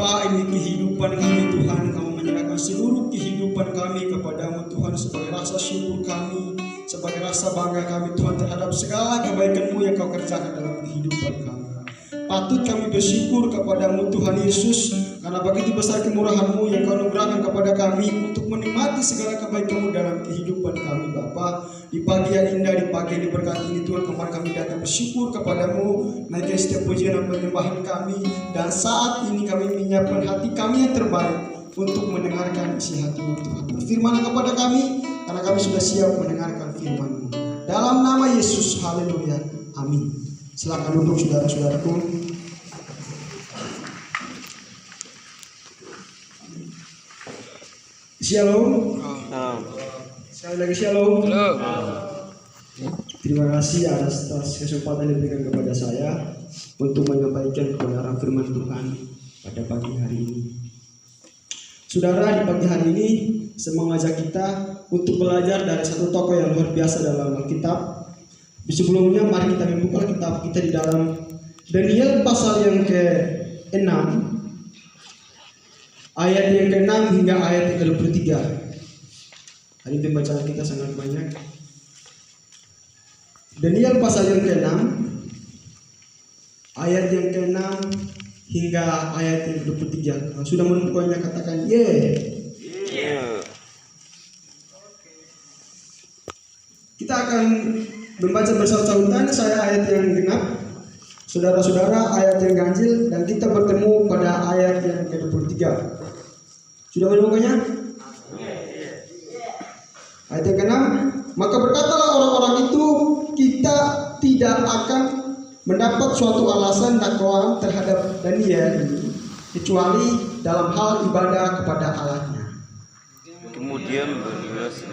Bapa, ini kehidupan kami Tuhan, Kami menyerahkan seluruh kehidupan kami kepadamu Tuhan, sebagai rasa syukur kami, sebagai rasa bangga kami Tuhan terhadap segala kebaikan-Mu yang Kau kerjakan dalam kehidupan kami. Patut kami bersyukur kepadamu Tuhan Yesus, karena begitu besar kemurahan-Mu yang Kau anugerahkan kepada kami untuk menikmati segala kebaikan-Mu dalam kehidupan kami Bapa. Di pagi yang indah, di pagi yang diberkati ini Tuhan, kemarin kami datang bersyukur kepadamu, naikkan setiap pujian dan penyembahan kami, dan saat ini kami menyiapkan hati kami yang terbaik untuk mendengarkan isi hati-Mu Tuhan. Berfirman kepada kami, karena kami sudah siap mendengarkan firman-Mu. Dalam nama Yesus, haleluya, amin. Silakan duduk saudara-saudaraku. Shalom. Sekali lagi shalom. Terima kasih atas kesempatan yang diberikan kepada saya untuk menyampaikan kebenaran firman Tuhan pada pagi hari ini. Saudara, di pagi hari ini saya mengajak kita untuk belajar dari satu tokoh yang luar biasa dalam Alkitab. Sebelumnya mari kita membuka kitab kita di dalam Daniel pasal yang ke-6 ayat yang ke-6 hingga ayat yang ke-23. Hari ini pembacaan kita sangat banyak. Daniel pasal yang ke-6 ayat yang ke-6 hingga ayat yang ke-23. Kalau sudah menemukannya katakan ye. Kita akan membaca bersama-sama. Saya ayat yang genap, saudara-saudara ayat yang ganjil, dan kita bertemu pada ayat yang ke-23. Sudah menemukannya? Ayat yang ke-6, maka berkatalah orang-orang itu, kita tidak akan mendapat suatu alasan dakwaan terhadap Daniel ini, kecuali dalam hal ibadah kepada Allahnya. Kemudian bergegas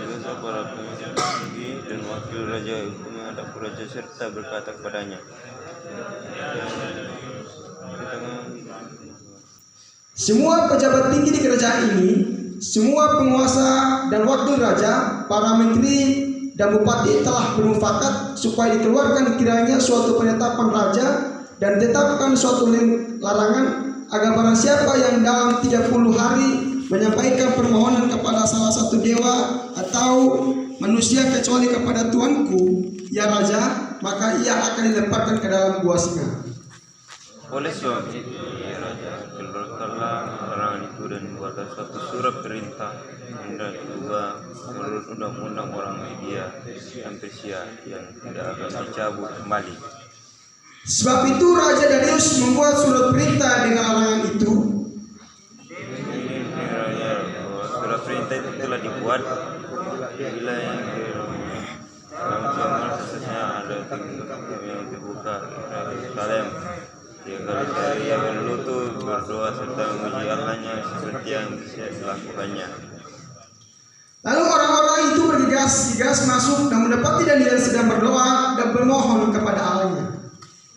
para pemimpin tinggi dan wakil raja untuk menghadap raja serta berkata kepadanya, semua pejabat tinggi di kerajaan ini, semua penguasa dan wakil raja, para menteri dan bupati telah bermufakat supaya dikeluarkan kiranya suatu penetapan raja dan ditetapkan suatu larangan agar barang siapa yang dalam 30 hari menyampaikan permohonan kepada salah satu dewa atau manusia kecuali kepada tuanku, ya raja, maka ia akan dilemparkan ke dalam gua singa. Oleh sebab itu, ya raja, keluarkanlah larangan itu dan buatlah suatu surat perintah dan juga menurut undang-undang orang Media dan Persia yang tidak akan dicabut kembali. Sebab itu Raja Darius membuat surat perintah dengan larangan itu. Surat perintah itu telah dibuat bila yang dalam zaman sesungguhnya ada tingkat yang terbuka Yerusalem. Jika ia berlutut berdoa serta memuji Allahnya seperti yang bisa dilakukannya. Lalu orang-orang itu bergegas-gegas masuk dan mendapati Daniel sedang berdoa dan bermohon kepada Allahnya.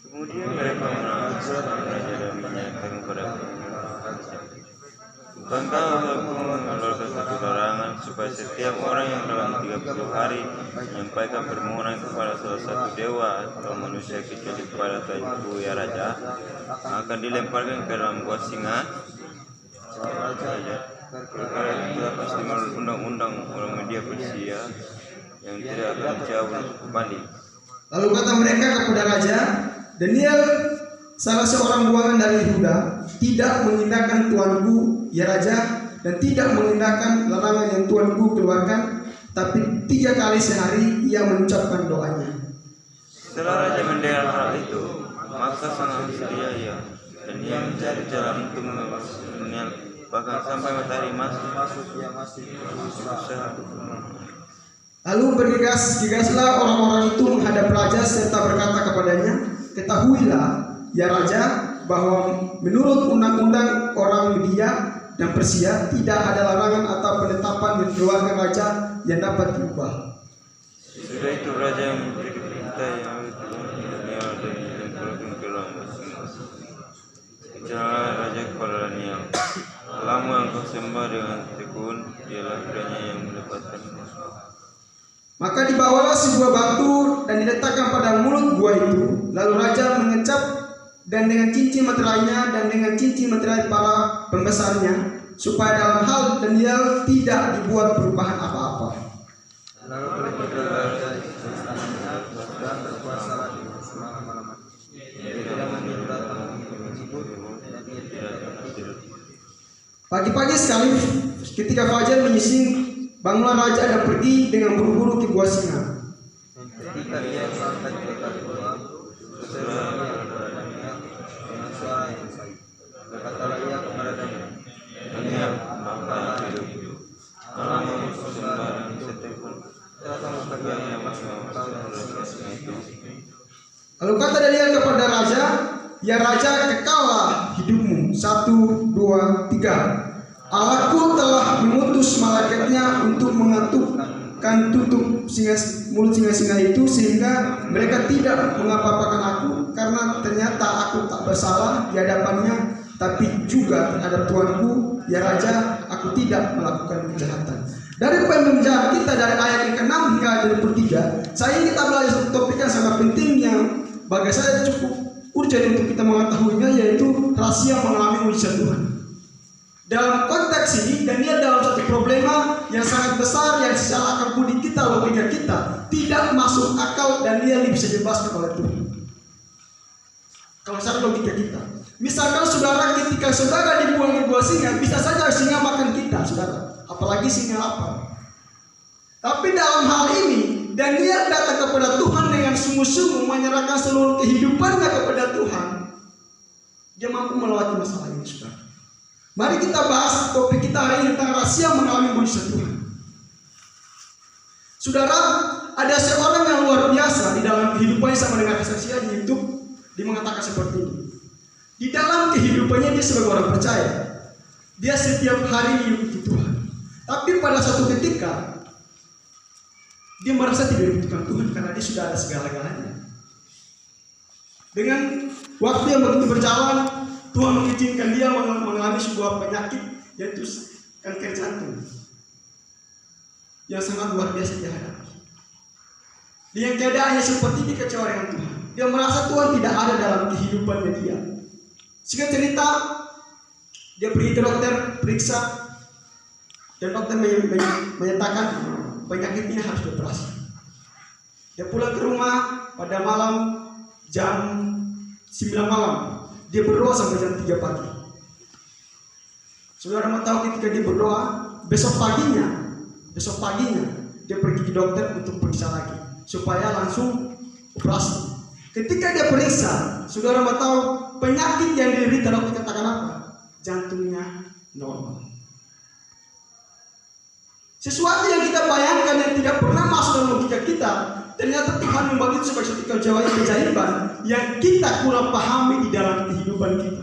Kemudian mereka menangkap raja dan menyatakan kepada bukankah aku mengeluarkan satu larangan supaya setiap orang yang dalam 30 hari menyampaikan permohonan kepada salah satu dewa atau manusia kecuali kepada tuanku ya raja akan dilemparkan ke dalam gua singa? Perkara itu pasti menurut undang-undang orang Media Persia yang tidak akan dicabut kembali. Lalu kata mereka kepada raja, Daniel, salah seorang buangan dari Yehuda, tidak mengindahkan tuanku, ya raja, dan tidak mengindahkan larangan yang tuanku keluarkan, tapi 3 kali sehari ia mengucapkan doanya. Setelah raja mendengar hal itu, maka sangat sedia ia, dan ia mencari jalan untuk mengenal, bahkan sampai matahari masuk ia masih berusaha. Lalu bergegas-gegaslah orang-orang itu menghadap raja serta berkata kepadanya, ketahuilah, ya raja, bahwa menurut undang-undang orang Media dan Persia tidak ada larangan atau penetapan yang dikeluarkan raja yang dapat diubah. Sudah itu raja yang memberi perintah yang Daniel dan dilemparkan ke dalam singa. Bicaralah raja kepada Daniel, Allahmu yang kau sembah dengan tekun, dialah kiranya yang melepaskanmu. Maka dibawalah sebuah batu dan diletakkan pada mulut gua itu. Lalu raja mengecap dan dengan cincin materialnya dan dengan cincin material para pembesarnya, supaya dalam hal Daniel tidak dibuat perubahan apa-apa. Lalu pergilah raja istananya dan berpuasa di malam-malam. Ia tidak menyuruh datang menyebut dan ia tidak tidur. Pagi-pagi sekali ketika fajar menyising, bangunlah raja dan pergi dengan buru-buru ke gua singa. Ketika ia sampai di dekat gua, berserulah ia kepada Daniel dengan suara yang baik. Berkatalah ia kepada Daniel, Daniel, bangsa yang hidup, malam sembah dan setepun, datang sebagai kepada yang masih itu. Lalu kata Daniel kepada raja, ya raja, kekallah hidupmu. 1, 2, 3. Allahku telah mengutus malaikatnya untuk mengatupkan tutup mulut singa-singa itu, sehingga mereka tidak mengapa-apakan aku, karena ternyata aku tak bersalah di hadapannya, tapi juga terhadap Tuanku, ya raja, aku tidak melakukan kejahatan. Dari pembicaraan kita dari ayat yang ke-6 hingga ayat yang ke-3, saya ingin kita belajar satu topik yang sangat penting yang bagi saya cukup urgent untuk kita mengetahuinya, yaitu rahasia mengalami mujizat Tuhan. Dalam konteks ini, Daniel dalam satu problema yang sangat besar yang secara akal budi kita, logika kita tidak masuk akal, dan dia bisa dibebaskan oleh Tuhan. Kalau secara logika kita, misalkan saudara, ketika saudara dibuang di gua singa, bisa saja singa makan kita, saudara, apalagi singa lapar. Tapi dalam hal ini, Daniel datang kepada Tuhan dengan sungguh-sungguh menyerahkan seluruh kehidupannya kepada Tuhan. Dia mampu melewati masalah ini, saudara. Mari kita bahas topik kita hari ini tentang rahasia mengalami mujizat Tuhan. Saudara, ada seorang yang luar biasa di dalam kehidupannya sama dengan kesaksian di YouTube. Dia mengatakan seperti ini. Di dalam kehidupannya dia sebagai orang percaya, dia setiap hari diikuti Tuhan. Tapi pada suatu ketika dia merasa tidak dibutuhkan Tuhan karena dia sudah ada segala-galanya. Dengan waktu yang begitu berjalan, Tuhan mengizinkan dia mengalami sebuah penyakit, yaitu kanker jantung yang sangat luar biasa dia hadapi. Dia keadaannya seperti dikecewa dengan Tuhan. Dia merasa Tuhan tidak ada dalam kehidupannya dia. Singkat cerita, dia pergi ke dokter, periksa, dan dokter menyatakan penyakit ini harus dioperasi. Dia pulang ke rumah pada malam jam 9 malam. Dia berdoa sampai jam 3 pagi. Saudara mau tahu, ketika dia berdoa, besok paginya dia pergi ke dokter untuk periksa lagi supaya langsung operasi. Ketika dia periksa, saudara mau tahu penyakit yang diderita, dokter katakan apa? Jantungnya normal. Sesuatu yang kita bayangkan yang tidak pernah masuk dalam logika kita, ternyata Tuhan membuat itu sebagai suatu keajaiban yang kita kurang pahami di dalam kehidupan kita.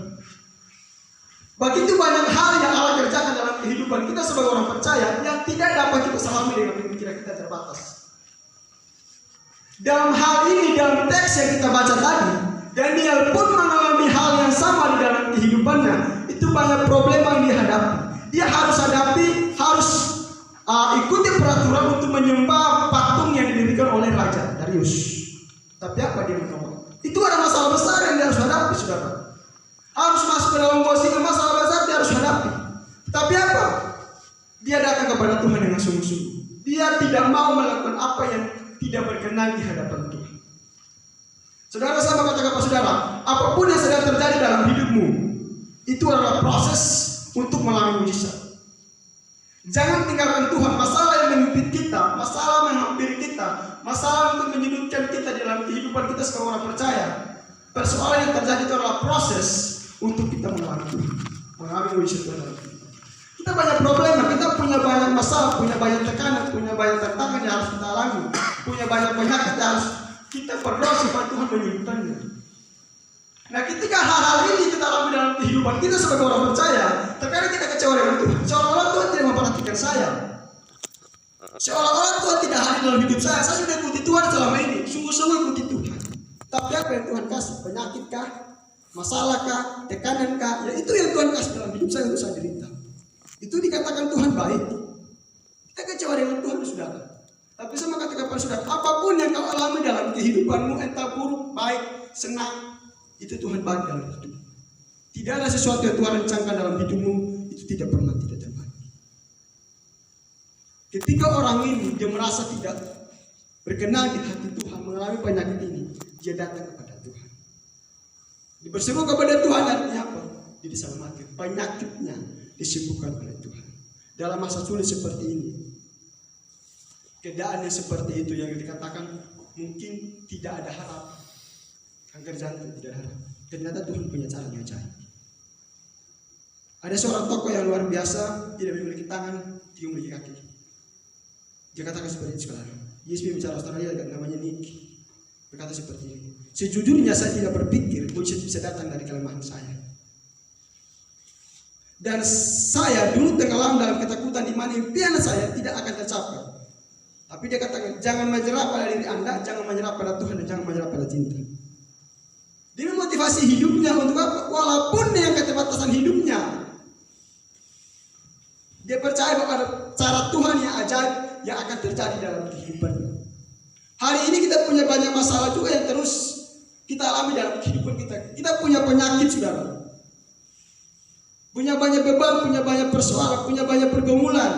Begitu banyak hal yang Allah kerjakan dalam kehidupan kita sebagai orang percaya yang tidak dapat kita selami dengan pemikiran kita terbatas. Dalam hal ini, dalam teks yang kita baca tadi, Daniel pun mengalami hal yang sama di dalam kehidupannya. Itu banyak problem yang dia hadapi. Dia harus ikuti peraturan untuk menyembah patung yang didirikan oleh Raja Darius. Tapi apa dia menolak? Itu ada masalah besar yang dia harus hadapi, saudara. Harus masuk ke dalam gua singa, masalah besar dia harus hadapi. Tapi apa? Dia datang kepada Tuhan dengan sungguh-sungguh. Dia tidak mau melakukan apa yang tidak berkenan di hadapan Tuhan. Saudara, saya mau katakan kepada saudara, apapun yang sedang terjadi dalam hidupmu, itu adalah proses untuk mengalami mujizat. Jangan tinggalkan Tuhan. Masalah yang menghimpit kita, masalah menghampiri kita, masalah untuk menyudutkan kita dalam kehidupan kita sebagai orang percaya. Persoalan yang terjadi itu adalah proses untuk kita mengalami Tuhan, mengalami mujizat dalam hidup. Kita banyak problem, kita punya banyak masalah, punya banyak tekanan, punya banyak tantangan yang harus kita alami, punya banyak penyakit yang harus kita berdoa supaya Tuhan menyembuhkannya. Nah, ketika hal-hal ini kita alami dalam kehidupan kita sebagai orang percaya, terkadang kita kecewa dengan Tuhan. Seolah-olah Tuhan tidak memperhatikan saya. Seolah-olah Tuhan tidak hadir dalam hidup saya. Saya sudah ikuti Tuhan selama ini, sungguh-sungguh ikuti Tuhan. Tapi apa yang Tuhan kasih? Penyakit kah? Masalah kah? Tekanan kah? Ya itu yang Tuhan kasih dalam hidup saya untuk saya derita. Itu dikatakan Tuhan baik. Kita kecewa dengan Tuhan, saudara. Tapi saya mengatakan kepada saudara, apapun yang kau alami dalam kehidupanmu, entah buruk, baik, senang, itu Tuhan bagi dalam hidup. Tidak ada sesuatu yang Tuhan rencanakan dalam hidupmu itu tidak pernah tidak terbagi. Ketika orang ini dia merasa tidak berkenan di hati Tuhan, mengalami penyakit ini, dia datang kepada Tuhan. Dia berseru kepada Tuhan, artinya apa? Dia diselamatkan, penyakitnya disembuhkan oleh Tuhan. Dalam masa sulit seperti ini, keadaan yang seperti itu yang dikatakan mungkin tidak ada harapan, kanker jantung tidak ada harapan. Ternyata Tuhan punya cara yang ajaib. Ada seorang tokoh yang luar biasa, tidak memiliki tangan, tidak memiliki kaki. Dia katakan seperti itu sekarang. Yesus bicara Australia, namanya Nick, berkata seperti ini. Sejujurnya saya tidak berpikir mujizat bisa datang dari kelemahan saya. Dan saya dulu tenggelam dalam ketakutan di mana impian saya tidak akan tercapai. Tapi dia katakan, jangan menyerah pada diri Anda, jangan menyerah pada Tuhan, dan jangan menyerah pada cinta. Dia memotivasi hidupnya untuk apa? Walaupun dengan keterbatasan hidupnya, dia percaya bahwa cara Tuhan yang ajaib yang akan terjadi dalam kehidupannya. Hari ini kita punya banyak masalah juga yang terus kita alami dalam kehidupan kita. Kita punya penyakit, saudara. Punya banyak beban, punya banyak persoalan, punya banyak pergumulan.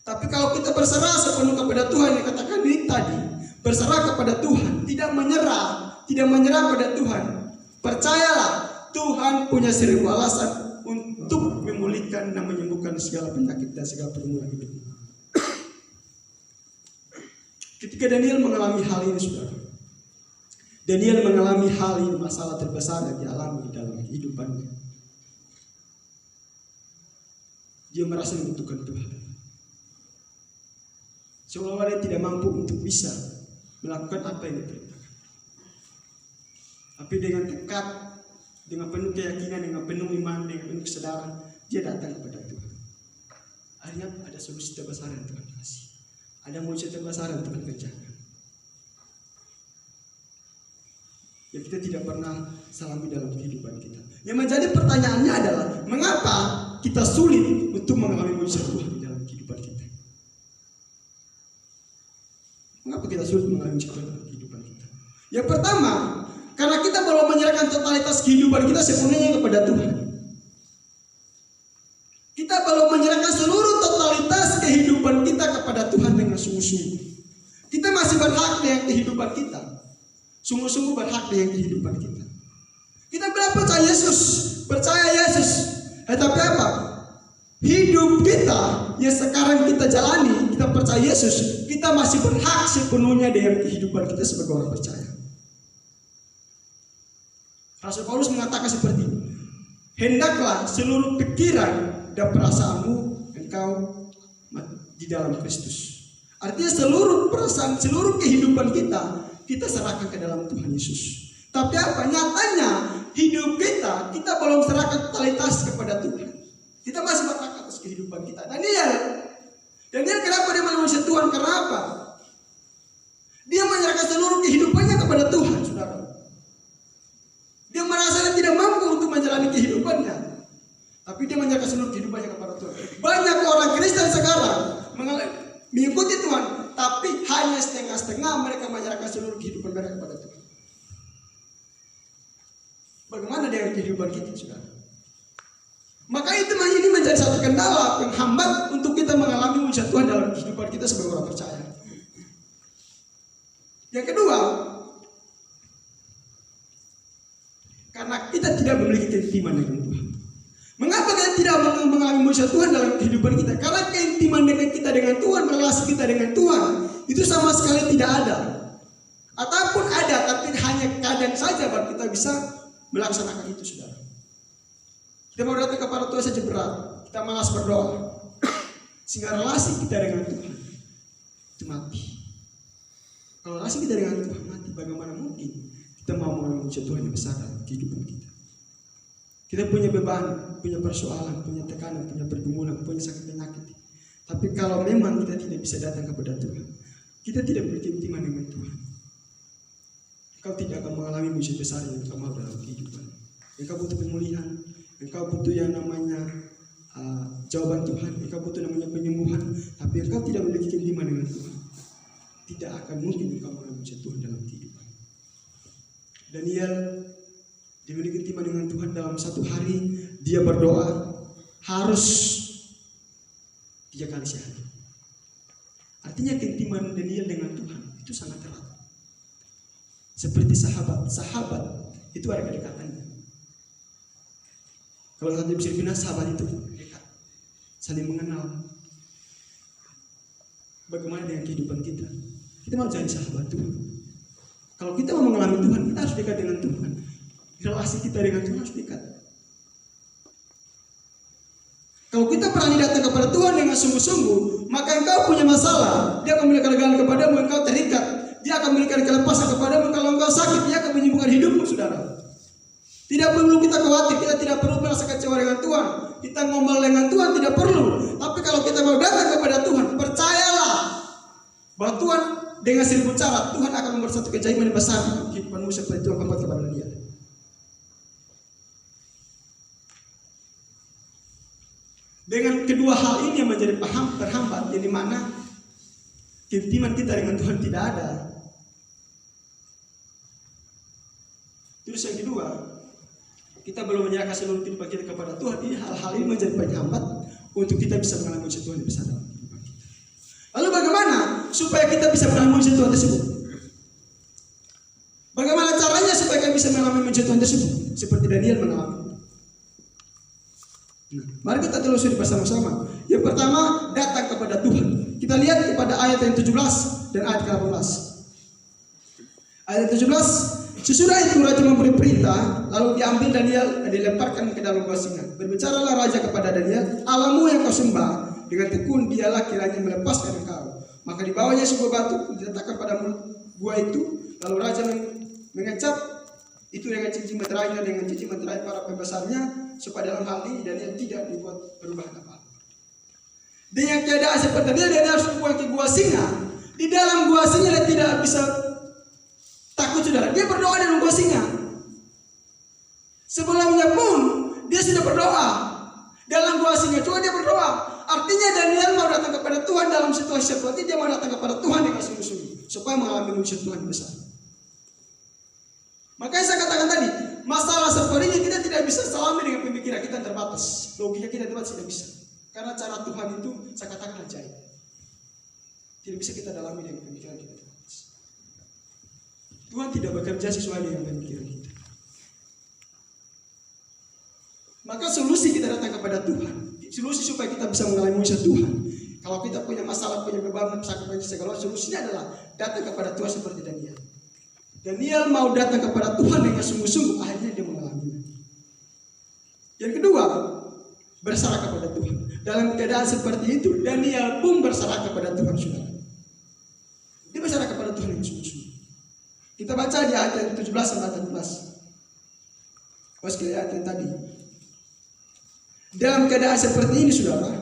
Tapi kalau kita berserah sepenuh kepada Tuhan, yang katakan ini tadi, berserah kepada Tuhan, tidak menyerah pada Tuhan. Percayalah, Tuhan punya 1000 alasan untuk memulihkan dan menyembuhkan segala penyakit dan segala pergumulan hidup. Ketika Daniel mengalami hal ini, saudara, Daniel mengalami hal ini, masalah terbesar yang dialami dalam kehidupannya. Dia merasa membutuhkan Tuhan. Seolah-olah dia tidak mampu untuk bisa melakukan apa yang diperintahkan. Tapi dengan tekad, dengan penuh keyakinan, dengan penuh iman, dengan penuh kesadaran, dia datang kepada Tuhan. Akhirnya ada solusi terbesar yang Tuhan kasih. Ada mujizat terbesar yang Tuhan kerjakan. Yang kita tidak pernah alami dalam kehidupan kita. Yang menjadi pertanyaannya adalah, mengapa kita sulit untuk mengalami mujizat Tuhan dalam kehidupan kita? Mengapa kita sulit mengalami mujizat Tuhan dalam kehidupan kita? Yang pertama, karena kita belum menyerahkan totalitas kehidupan kita sepenuhnya kepada Tuhan. Kita belum menyerahkan seluruh totalitas kehidupan kita kepada Tuhan dengan sungguh-sungguh. Kita masih berhak dengan kehidupan kita. Sungguh-sungguh berhak dengan kehidupan kita. Kita bilang percaya Yesus. Tapi apa? Hidup kita yang sekarang kita jalani, kita percaya Yesus, kita masih berhak sepenuhnya dengan kehidupan kita sebagai orang percaya. Rasul Paulus mengatakan seperti ini, hendaklah seluruh pikiran dan perasaanmu engkau di dalam Kristus. Artinya seluruh perasaan, seluruh kehidupan kita serahkan ke dalam Tuhan Yesus. Tapi apa? Nyatanya hidup kita belum serahkan totalitas kepada Tuhan. Kita masih berhak atas kehidupan kita. Daniel kenapa dia menemui Tuhan? Karena apa? Dia menyerahkan seluruh kehidupannya kepada Tuhan, saudara. Dia merasa dia tidak mampu untuk menjalani kehidupannya, tapi dia menyerahkan seluruh kehidupannya kepada Tuhan. Banyak orang Kristen sekarang mengikuti Tuhan, tapi hanya setengah-setengah mereka menyerahkan seluruh kehidupan mereka kepada Tuhan. Bagaimana dengan kehidupan kita, saudara? Maka itu ini menjadi satu kendala penghambat untuk kita mengalami mujizat Tuhan dalam kehidupan kita sebagai orang percaya. Yang kedua, karena kita tidak memiliki keintiman dengan Tuhan. Mengapa kita tidak mengalami mujizat Tuhan dalam kehidupan kita? Karena keintiman dengan kita dengan Tuhan, relasi kita dengan Tuhan, itu sama sekali tidak ada. Ataupun ada, tapi hanya kadang saja baru kita bisa melaksanakan itu, saudara. Kita mau datang kepada Tuhan saja berat, kita malas berdoa, sehingga relasi kita dengan Tuhan itu mati. Kalau relasi kita dengan Tuhan mati, bagaimana mungkin kita mau mengalami mujizat Tuhan yang besar dalam kehidupan kita? Kita punya beban, punya persoalan, punya tekanan, punya pergumulan, punya sakit penyakit. Tapi kalau memang kita tidak bisa datang kepada Tuhan, kita tidak memiliki intiman dengan Tuhan, engkau tidak akan mengalami mujizat besar yang engkau mau dalam kehidupan. Engkau butuh pemulihan, engkau butuh yang namanya jawaban Tuhan, engkau butuh namanya penyembuhan. Tapi engkau tidak memiliki intiman dengan Tuhan, tidak akan mungkin engkau mengalami mujizat Tuhan dalam kehidupan. Daniel dimiliki intiman dengan Tuhan. Dalam satu hari dia berdoa harus 3 kali sehari. Artinya keintiman Daniel dengan Tuhan itu sangat erat. Seperti sahabat itu ada kedekatannya. Kalau nanti bisa dibilang sahabat itu dekat, saling mengenal. Bagaimana dengan kehidupan kita? Kita mau jadi sahabat Tuhan. Kalau kita mau mengalami Tuhan, kita harus dekat dengan Tuhan. Relasi kita dengan Tuhan harus dekat. Kalau kita berani datang kepada Tuhan dengan sungguh-sungguh, maka engkau punya masalah, dia akan memberikan legaan kepadamu. Engkau terikat, dia akan memberikan kelepasan kepadamu. Kalau engkau sakit, dia akan menyembuhkan hidupmu, saudara. Tidak perlu kita khawatir, kita tidak perlu merasa kecewa dengan Tuhan. Kita ngomel dengan Tuhan tidak perlu. Tapi kalau kita mau datang kepada Tuhan, percayalah bahwa Tuhan dengan 1000 cara Tuhan akan membuat satu keajaiban yang besar di kehidupanmu seperti Tuhan membuat kepada dia. Dengan kedua hal ini yang menjadi terhambat, yang dimana keintiman kita dengan Tuhan tidak ada. Terus yang kedua, kita belum menyerahkan seluruh kehidupan kita kepada Tuhan. Ini hal-hal ini menjadi penghambat untuk kita bisa mengalami mujizat Tuhan yang besar dalam kehidupan kita. Lalu bagaimana supaya kita bisa mengalami mujizat Tuhan tersebut? Bagaimana caranya supaya kita bisa mengalami mujizat Tuhan tersebut? Seperti Daniel mengalami. Mari kita telusuri bersama-sama. Yang pertama, datang kepada Tuhan. Kita lihat kepada ayat yang 17 dan ayat ke-18. Ayat 17, sesudah itu raja memberi perintah, lalu diambil Daniel dan dilemparkan ke dalam gua singa. Berbicaralah raja kepada Daniel, Allahmu yang kau sembah dengan tekun dialah kiranya melepaskan engkau. Maka dibawanya sebuah batu diletakkan pada mulut gua itu. Lalu raja mengecap itu dengan cincin meterainya, dengan cincin meterai para pembesarnya, supaya dalam hal ini Daniel tidak dibuat perubahan apa. Dengan keadaan seperti Daniel harus dibuat ke gua singa. Di dalam gua singa dia tidak bisa takut, saudara. Dia berdoa dalam gua singa. Sebelumnya pun dia sudah berdoa dalam gua singa. Cuma dia berdoa. Artinya Daniel mau datang kepada Tuhan dalam situasi seperti dia mau datang kepada Tuhan dengan sungguh-sungguh supaya mengalami mujizat Tuhan besar. Makanya saya katakan tadi, masalah seperti ini kita tidak bisa selami dengan pemikiran kita terbatas. Logika kita terbatas tidak bisa. Karena cara Tuhan itu saya katakan ajaib. Tidak bisa kita dalami dengan pemikiran kita terbatas. Tuhan tidak bekerja sesuai dengan pemikiran kita. Maka solusi kita datang kepada Tuhan. Solusi supaya kita bisa mengalami mujizat Tuhan. Kalau kita punya masalah, punya beban, sakit, segala solusinya adalah datang kepada Tuhan seperti Daniel. Daniel mau datang kepada Tuhan dengan sungguh-sungguh, akhirnya dia mengalaminya. Yang kedua, berserah kepada Tuhan. Dalam keadaan seperti itu, Daniel pun berserah kepada Tuhan, saudara. Dia berserah kepada Tuhan dengan sungguh-sungguh. Kita baca di ayat 17 sampai 18. Sekali ayat yang tadi. Dalam keadaan seperti ini, saudara,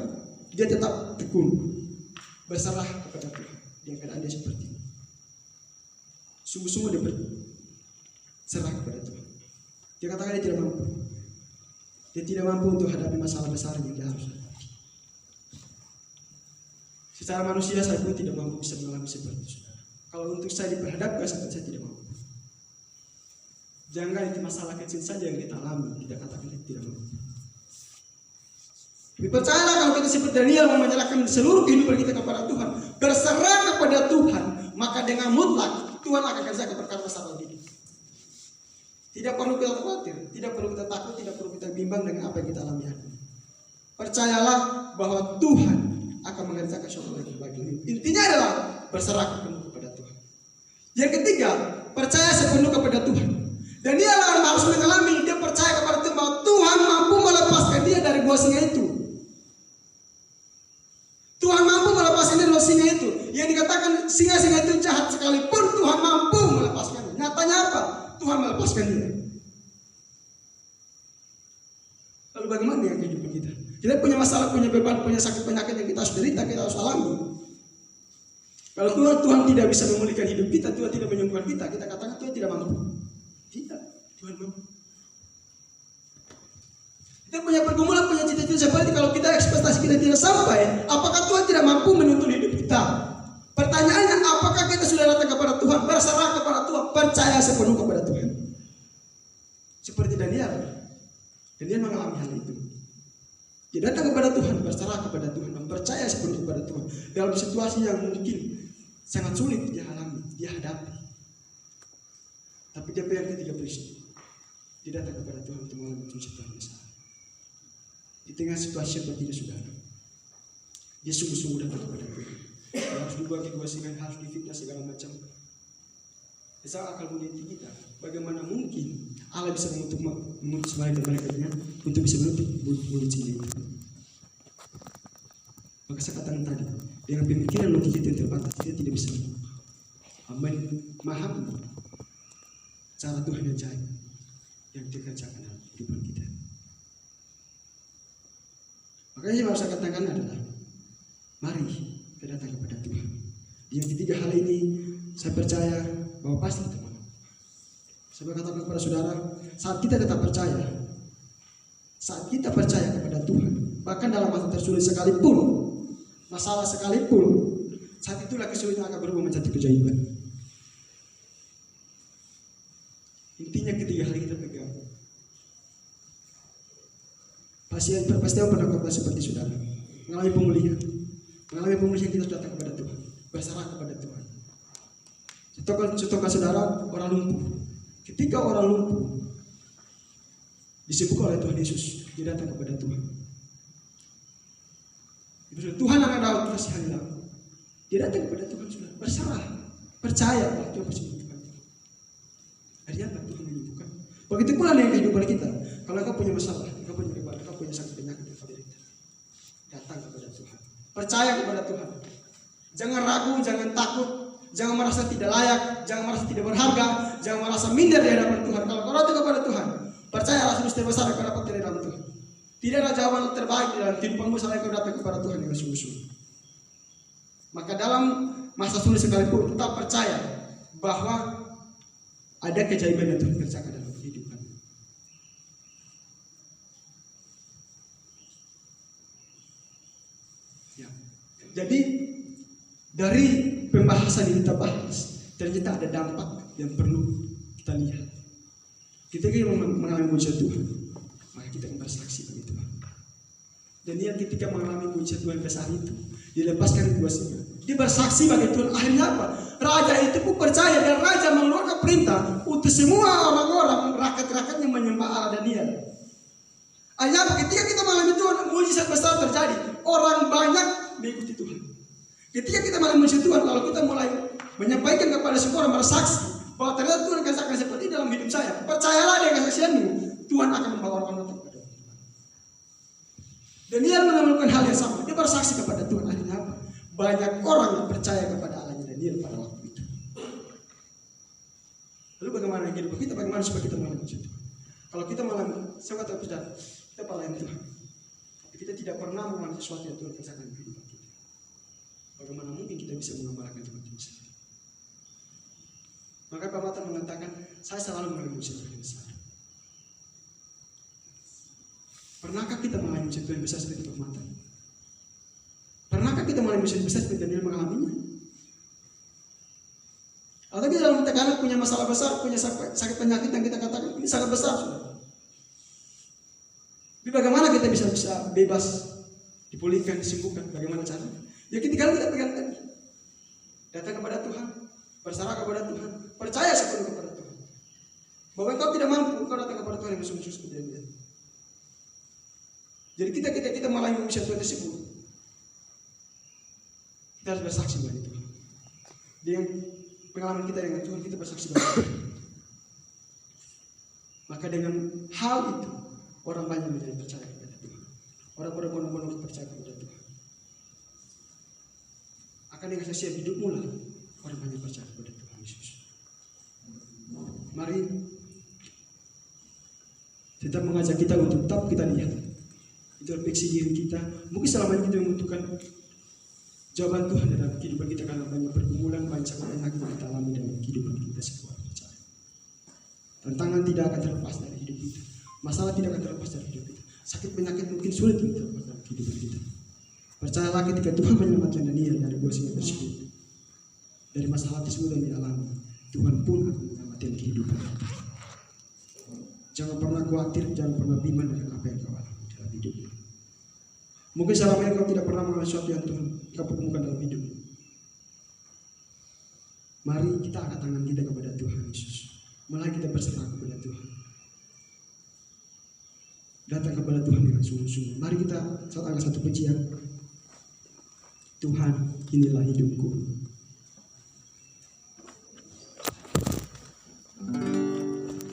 dia tetap tekun berserah kepada Tuhan. Di keadaan dia seperti ini. Sungguh-sungguh dia berserah kepada Tuhan. Dia katakan dia tidak mampu. Dia tidak mampu untuk hadapi masalah besar yang dia harus hadapi. Secara manusia saya pun tidak mampu bisa mengalami seperti itu. Kalau untuk saya diperhadapkan, saya tidak mampu. Jangan itu masalah kecil saja yang kita alami, kita katakan kita tidak mampu. Percayalah kalau kita seperti Daniel mau menyerahkan seluruh kehidupan kita kepada Tuhan, berserah kepada Tuhan, maka dengan mutlak Tuhan akan kerjakan perkara besar lagi. Tidak perlu kita khawatir, tidak perlu kita takut, tidak perlu kita bimbang dengan apa yang kita alami hari ini. Percayalah bahwa Tuhan akan mengerjakan sesuatu yang terbaik. Intinya adalah berserah penuh kepada Tuhan. Yang ketiga, percaya sepenuh kepada Tuhan. Dan dia harus mengalami, dia percaya kepada Tuhan bahwa Tuhan mampu melepaskan dia dari gua singa itu. Tuhan mampu melepaskan dia dari singa itu. Yang dikatakan singa-singa itu jahat sekalipun Tuhan mampu melepaskan. Nyatanya apa? Tuhan melepaskan dia. Lalu bagaimana dengan kehidupan kita? Kita punya masalah, punya beban, punya sakit penyakit yang kita harus derita, kita harus alami. Kalau Tuhan tidak bisa memulihkan hidup kita, Tuhan tidak menyembuhkan kita, kita katakan Tuhan tidak mampu. Tidak, Tuhan mampu. Kita punya pergumulan, punya cita-cita seperti kalau kita ekspektasi kita tidak sampai, apakah Tuhan tidak mampu menuntun hidup kita? Pertanyaannya, apakah kita sudah datang kepada Tuhan, berserah kepada Tuhan, percaya sepenuh kepada Tuhan? Dan dia mengalami hal itu. Dia datang kepada Tuhan, berserah kepada Tuhan, dan percaya sepenuhnya kepada Tuhan dalam situasi yang mungkin sangat sulit dia alami, dia hadapi. Tapi dia yang ketiga prinsip, dia datang kepada Tuhan untuk mengalami Tuhan besar. Di tengah situasi seperti itu, saudara, dia sungguh-sungguh datang kepada Tuhan. Dia harus dibagi-bagikan, harus difitnah segala macam. Besar akal budi kita. Bagaimana mungkin Allah bisa memutus malaikat-malaikatnya untuk bisa menutup mulut sini? Maka saya katakan tadi, dengan pemikiran logika itu yang terbatas, kita tidak bisa memahami cara Tuhan yang jaya yang dikerjakan dalam kehidupan kita. Makanya yang harus saya katakan adalah, mari kita datang kepada Tuhan. Yang ketiga hal ini saya percaya bahwa pasti teman. Saya berkata kepada saudara, saat kita tetap percaya, saat kita percaya kepada Tuhan, bahkan dalam masa tersulit sekalipun, masalah sekalipun, saat itulah kesulitan akan berubah menjadi keajaiban. Intinya ketiga hal kita pegang. Pasti pernah khotbah seperti saudara, mengalami pemulihan kita sudah datang kepada Tuhan, berserah kepada Tuhan. Contohkan saudara orang lumpuh. Ketika orang lumpuh disembuhkan oleh Tuhan Yesus, dia datang kepada Tuhan. Tuhan akan Daud kasihanilah. Dia datang kepada Tuhan sudah berserah, percaya bahwa Tuhan pasti menyembuhkan. Artinya apa? Tuhan menyembuhkan. Begitu pula dengan kehidupan kita. Kalau engkau punya masalah, engkau punya beban, engkau punya sakit penyakit, engkau derita, datang kepada Tuhan. Percaya kepada Tuhan. Jangan ragu, jangan takut. Jangan merasa tidak layak, jangan merasa tidak berharga, jangan merasa minder di hadapan Tuhan. Kalau kau datang kepada Tuhan, percayalah solusi terbesar yang kau dapat dari dalam Tuhan. Tidak ada jawaban terbaik di dalam kehidupanmu selain kau datang kepada Tuhan dengan sungguh-sungguh. Maka dalam masa sulit sekalipun tetap percaya bahwa ada keajaiban yang Tuhan kerjakan dalam kehidupan. Ya. Jadi dari pembahasan yang kita bahas, ternyata ada dampak yang perlu kita lihat. Kita ingin mengalami mujizat Tuhan, maka kita akan bersaksi bagi Tuhan. Dan dia ketika mengalami mujizat Tuhan besar itu, dilepaskan kuasanya. Dia bersaksi bagi Tuhan. Akhirnya apa? Raja itu pun percaya dan raja mengeluarkan perintah untuk semua orang-orang rakyat-rakyatnya menyembah Allah Daniel. Akhirnya apa? Ketika kita mengalami Tuhan, mujizat besar terjadi. Orang banyak mengikuti Tuhan. Ketika kita mulai mensyukur Tuhan, kalau kita mulai menyampaikan kepada semua orang bersaksi bahwa ternyata Tuhan akan seperti dalam hidup saya, percayalah dengan kesaksianmu, Tuhan akan membawa orang datang kepada Tuhan. Dan dia menemukan hal yang sama, dia bersaksi kepada Tuhan. Akhirnya apa? Banyak orang yang percaya kepada Allahnya Daniel pada waktu itu. Lalu bagaimana hidup kita? Bagaimana supaya kita mengalami Tuhan? Kalau kita mengalami, saya kata kita pelayan Tuhan, tapi kita tidak pernah mengalami sesuatu yang Tuhan kerjakan di hidup kita. Bagaimana mungkin kita bisa mengamalkan Tuhan itu sendiri? Maka Pak Mata mengatakan, saya selalu mengalami mujizat Tuhan besar. Pernahkah kita mengalami mujizat Tuhan besar seperti Pak Mata? Pernahkah kita mengalami mujizat besar seperti Daniel mengalaminya? Atau kita dalam tekanan punya masalah besar, punya sakit penyakit yang kita katakan ini sangat besar sudah. Tapi bagaimana kita bisa bebas, dipulihkan, disembuhkan? Bagaimana caranya? Ya ketika kita pegang tadi, datang kepada Tuhan, berserah kepada Tuhan, percaya sepenuhnya kepada Tuhan. Bahwa engkau tidak mampu, engkau datang kepada Tuhan yang bersungguh-sungguh seperti dia. Jadi kita mengalami mujizat Tuhan tersebut, kita harus bersaksi bagi Tuhan. Dengan pengalaman kita dengan Tuhan, kita bersaksi bagi Tuhan. Maka dengan hal itu, orang banyak menjadi percaya kepada Tuhan. Orang berbondong-bondong percaya kepada Tuhan. Akan dengan kesaksian hidupmu lah orang banyak percaya kepada Tuhan Yesus. Mari tetap mengajak kita untuk tetap kita lihat introspeksi diri kita. Mungkin selama ini kita membutuhkan jawaban Tuhan dalam kehidupan kita karena banyak pergumulan, banyak sakit yang kita alami dalam kehidupan kita sebuah percaya. Tantangan tidak akan terlepas dari hidup kita. Masalah tidak akan terlepas dari hidup kita. Sakit penyakit mungkin sulit untuk terlepas dalam kehidupan kita. Percayalah ketika Tuhan menyelamatkan Daniel dari gua singa tersebut, dari masalah tersebut yang dialami, Tuhan pun akan menyelamatkan kehidupan kita. Jangan pernah khawatir, jangan pernah bimbang dengan apa yang kau alami dalam hidupmu. Mungkin selama ini kau tidak pernah mengalami sesuatu yang Tuhan kau pertemukan dalam hidup. Mari kita angkat tangan kita kepada Tuhan Yesus. Mari kita berserah kepada Tuhan. Datang kepada Tuhan dengan sungguh-sungguh. Mari kita saat angkat satu pujian. Tuhan, inilah hidupku.